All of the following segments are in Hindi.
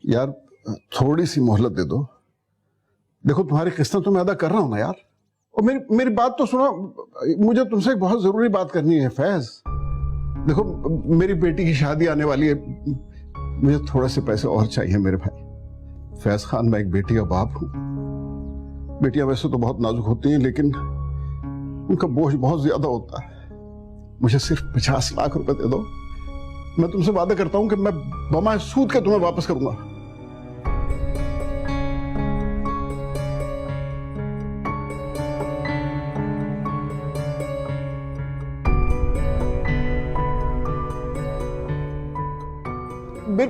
यार थोड़ी सी मोहलत दे दो। देखो तुम्हारी किस्तें तो मैं अदा कर रहा हूं ना यार। और मेरी बात तो सुनो, मुझे तुमसे एक बहुत जरूरी बात करनी है फैज। देखो मेरी बेटी की शादी आने वाली है, मुझे थोड़े से पैसे और चाहिए मेरे भाई। फैज खान, मैं एक बेटी का बाप हूं। बेटियां वैसे तो बहुत नाजुक होती हैं, लेकिन उनका बोझ बहुत ज्यादा होता है। मुझे सिर्फ 50 लाख रुपए दे दो, मैं तुमसे वादा करता हूं कि मैं बमाए सूद के तुम्हें वापस करूंगा।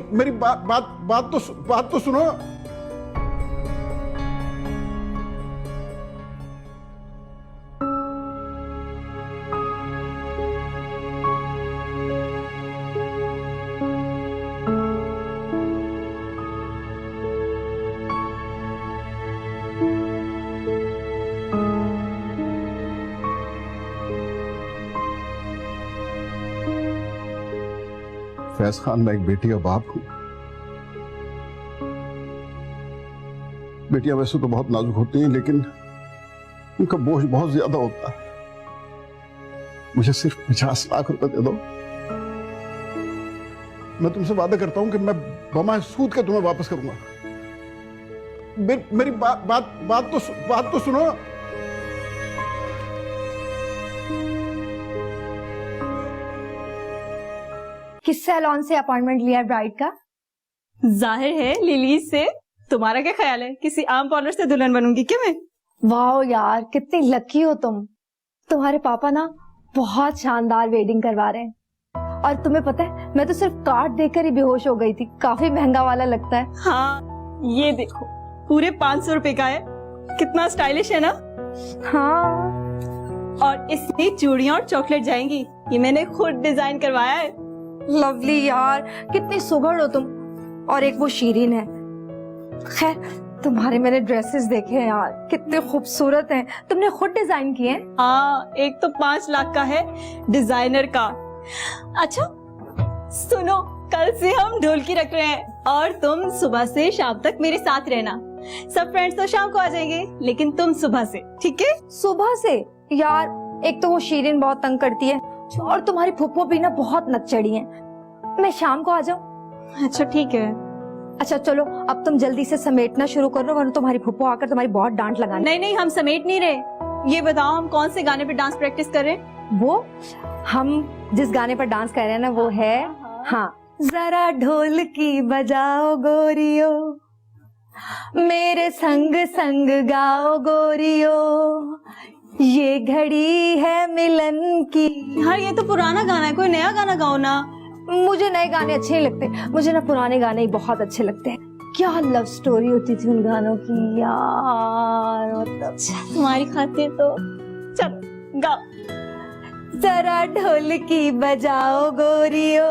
मेरी बात तो सुनो। फैज खान, मैं एक बेटी का बाप हूं। बेटियां वैसे तो बहुत नाजुक होती हैं, लेकिन उनका बोझ बहुत ज्यादा होता है। मुझे सिर्फ 50 लाख रुपए दे दो, मैं तुमसे वादा करता हूं कि मैं बमाए सूद के तुम्हें वापस करूंगा। मेरी बात तो सुनो। किस सैलून से अपॉइंटमेंट लिया ब्राइड का? जाहिर है लिलीज से। तुम्हारा क्या ख्याल है, किसी आम पार्लर से दुल्हन बनूंगी क्या मैं? वाह यार, कितनी लकी हो तुम। तुम्हारे पापा ना बहुत शानदार वेडिंग करवा रहे हैं। और तुम्हें पता है, मैं तो सिर्फ कार्ड देखकर ही बेहोश हो गई थी। काफी महंगा वाला लगता है। हाँ, ये देखो पूरे 500 रुपए का है। कितना स्टाइलिश है ना? हाँ। और इसमें चूड़ियां और चॉकलेट जाएंगी। ये मैंने खुद डिजाइन करवाया है। लवली यार, कितनी सुघड़ हो तुम। और एक वो शीरीन है। खैर, तुम्हारे मैंने ड्रेसेस देखे हैं यार, कितने खूबसूरत हैं। तुमने खुद डिजाइन किए हैं? हाँ, एक तो 5 लाख का है डिजाइनर का। अच्छा सुनो, कल से हम ढोलकी रख रहे हैं और तुम सुबह से शाम तक मेरे साथ रहना। सब फ्रेंड्स तो शाम को आ जाएंगे, लेकिन तुम सुबह से, ठीक है? सुबह से? यार, एक तो वो शीरीन बहुत तंग करती है और तुम्हारी फुप्पो भी ना बहुत नकचड़ी है। मैं शाम को आ जाऊं? अच्छा ठीक है। अच्छा चलो, अब तुम जल्दी से समेटना शुरू करो, वरना तुम्हारी फुप्पो आकर तुम्हारी बहुत डांट लगाने। नहीं नहीं, हम समेट नहीं रहे। ये बताओ, हम कौन से गाने पे डांस प्रैक्टिस कर रहे हैं? वो हम जिस गाने पर डांस कर रहे हैं ना, वो है, हाँ, जरा ढोलकी बजाओ गोरियो, मेरे संग संग गाओ गोरियो, ये घड़ी है मिलन की। यार ये तो पुराना गाना है, कोई नया गाना गाओ ना। मुझे नए गाने अच्छे नहीं लगते, मुझे ना पुराने गाने ही बहुत अच्छे लगते हैं। क्या लव स्टोरी होती थी उन गानों की यार, मतलब तुम्हारी खातिर तो चलो गाओ। जरा ढोलकी बजाओ गोरियो।